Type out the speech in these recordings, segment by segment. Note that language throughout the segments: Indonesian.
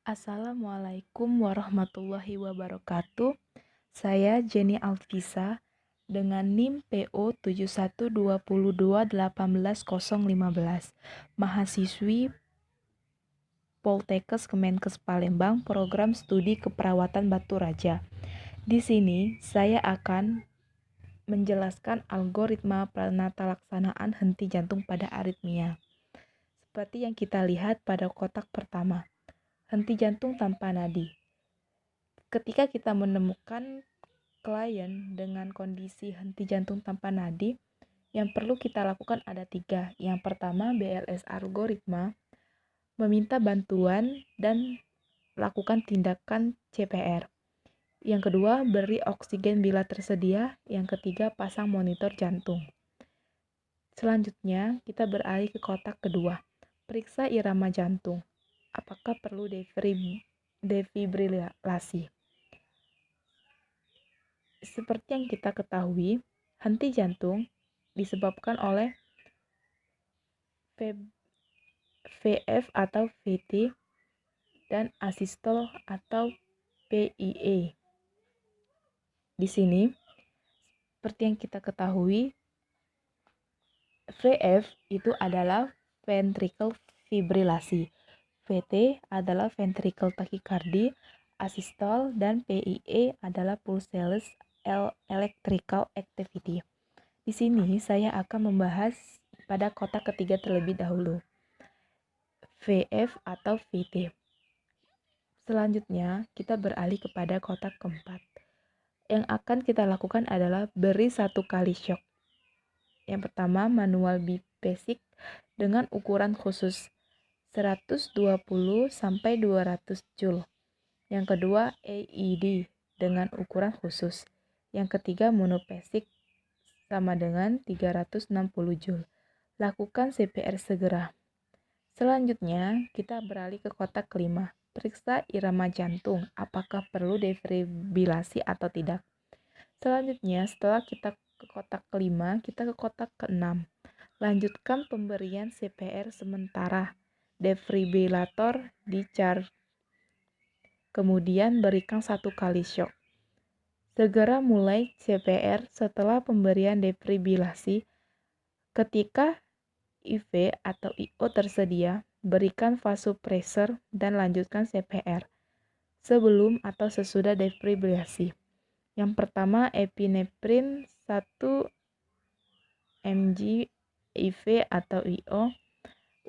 Assalamualaikum warahmatullahi wabarakatuh. Saya Jenny Alvisa dengan NIM PO 7122181015, mahasiswi Poltekkes Kemenkes Palembang, program studi keperawatan Batu Raja. Di sini saya akan menjelaskan algoritma penatalaksanaan henti jantung pada aritmia. Seperti yang kita lihat pada kotak pertama, henti jantung tanpa nadi. Ketika kita menemukan klien dengan kondisi henti jantung tanpa nadi, yang perlu kita lakukan ada 3. Yang pertama, BLS algoritma, meminta bantuan dan lakukan tindakan CPR. Yang kedua, beri oksigen bila tersedia. Yang ketiga, pasang monitor jantung. Selanjutnya, kita beralih ke kotak kedua. Periksa irama jantung. Apakah perlu defibrilasi? Seperti yang kita ketahui, henti jantung disebabkan oleh VF atau VT dan asistol atau PIE. Di sini, seperti yang kita ketahui, VF itu adalah ventricle fibrilasi, VT adalah ventricle tachycardia, asistol dan PIE adalah pulseless electrical activity. Di sini saya akan membahas pada kotak ketiga terlebih dahulu, VF atau VT. Selanjutnya, kita beralih kepada kotak keempat. Yang akan kita lakukan adalah beri 1 kali shock. Yang pertama, manual basic dengan ukuran khusus 120 sampai 200 Joule. Yang kedua, AED dengan ukuran khusus. Yang ketiga, monopasic sama dengan 360 Joule. Lakukan CPR segera. Selanjutnya, kita beralih ke kotak kelima. Periksa irama jantung, apakah perlu defibrilasi atau tidak. Selanjutnya, setelah kita ke kotak kelima, kita ke kotak keenam. Lanjutkan pemberian CPR sementara. Defibrilator di charge. Kemudian berikan 1 kali shock. Segera mulai CPR setelah pemberian defibrilasi. Ketika IV atau IO tersedia, berikan vasopressor dan lanjutkan CPR sebelum atau sesudah defibrilasi. Yang pertama, epinefrin 1 mg IV atau IO,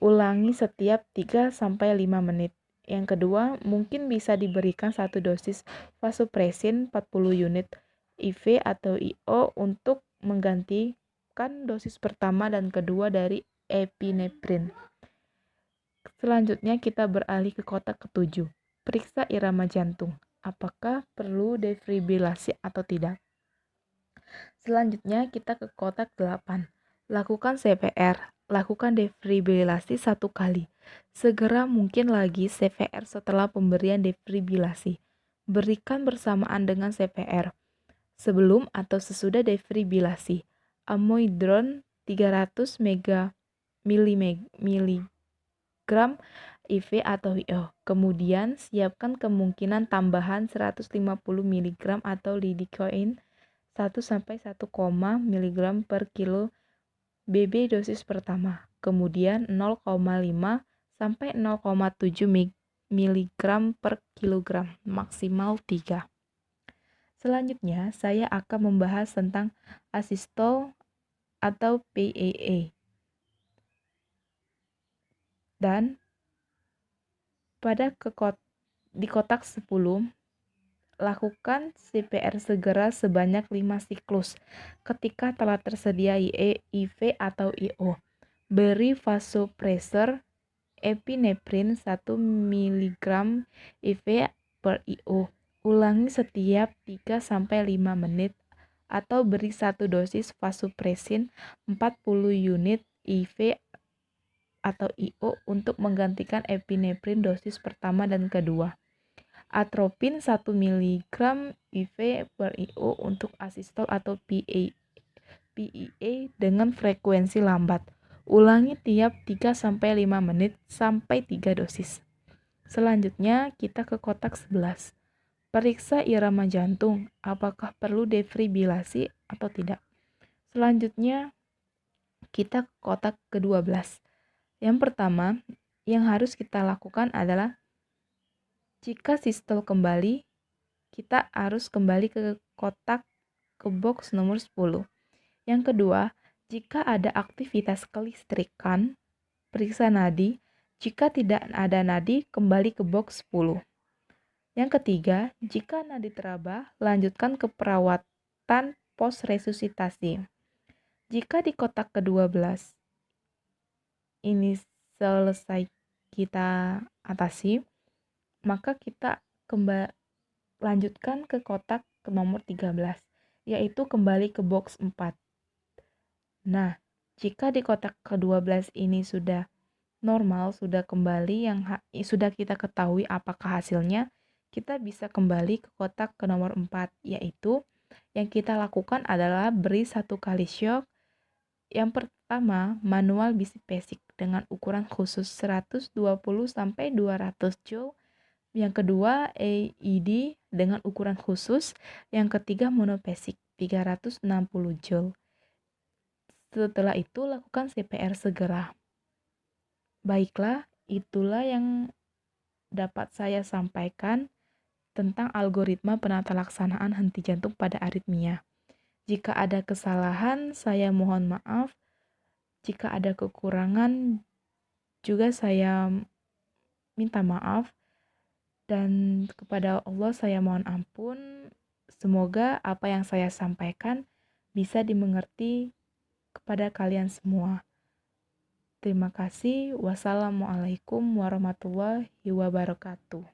ulangi setiap 3-5 menit. Yang kedua, mungkin bisa diberikan 1 dosis vasopressin 40 unit IV atau IO untuk menggantikan dosis pertama dan kedua dari epinefrin. Selanjutnya kita beralih ke kotak ketujuh. Periksa irama jantung. Apakah perlu defibrilasi atau tidak? Selanjutnya kita ke kotak 8. Lakukan CPR. Lakukan defibrilasi 1 kali. Segera mungkin lagi CPR setelah pemberian defibrilasi. Berikan bersamaan dengan CPR. Sebelum atau sesudah defibrilasi. Amiodarone 300 mg IV atau IO. Kemudian siapkan kemungkinan tambahan 150 mg atau lidocaine 1-1,1 mg per kilo BB dosis pertama. Kemudian 0,5 sampai 0,7 mg per kilogram, maksimal 3. Selanjutnya, saya akan membahas tentang asistol atau PAA. Dan di kotak 10, lakukan CPR segera sebanyak 5 siklus ketika telah tersedia IV atau IO. Beri vasopressor epinefrin 1 mg IV per IO. Ulangi setiap 3-5 menit atau beri 1 dosis vasopressin 40 unit IV atau IO untuk menggantikan epinefrin dosis pertama dan kedua. Atropin 1 mg IV per IO untuk asistol atau PIE dengan frekuensi lambat. Ulangi tiap 3-5 menit sampai 3 dosis. Selanjutnya, kita ke kotak 11. Periksa irama jantung, apakah perlu defibrilasi atau tidak. Selanjutnya, kita ke kotak ke-12. Yang pertama, yang harus kita lakukan adalah jika sistol kembali, kita harus kembali ke kotak ke box nomor 10. Yang kedua, jika ada aktivitas kelistrikan, periksa nadi. Jika tidak ada nadi, kembali ke box 10. Yang ketiga, jika nadi terabah, lanjutkan ke perawatan pos resusitasi. Jika di kotak ke-12 ini selesai kita atasi, maka kita lanjutkan ke kotak ke nomor 13, yaitu kembali ke box 4. Nah, jika di kotak ke-12 ini sudah normal, sudah kembali yang sudah kita ketahui apakah hasilnya, kita bisa kembali ke kotak ke nomor 4, yaitu yang kita lakukan adalah beri 1 kali shock. Yang pertama, manual bisi basic dengan ukuran khusus 120 sampai 200 joule. Yang kedua, AED dengan ukuran khusus. Yang ketiga, monopesic 360 joule. Setelah itu, lakukan CPR segera. Baiklah, itulah yang dapat saya sampaikan tentang algoritma penata laksanaan henti jantung pada aritmia. Jika ada kesalahan, saya mohon maaf. Jika ada kekurangan, juga saya minta maaf. Dan kepada Allah saya mohon ampun. Semoga apa yang saya sampaikan bisa dimengerti kepada kalian semua. Terima kasih. Wassalamualaikum warahmatullahi wabarakatuh.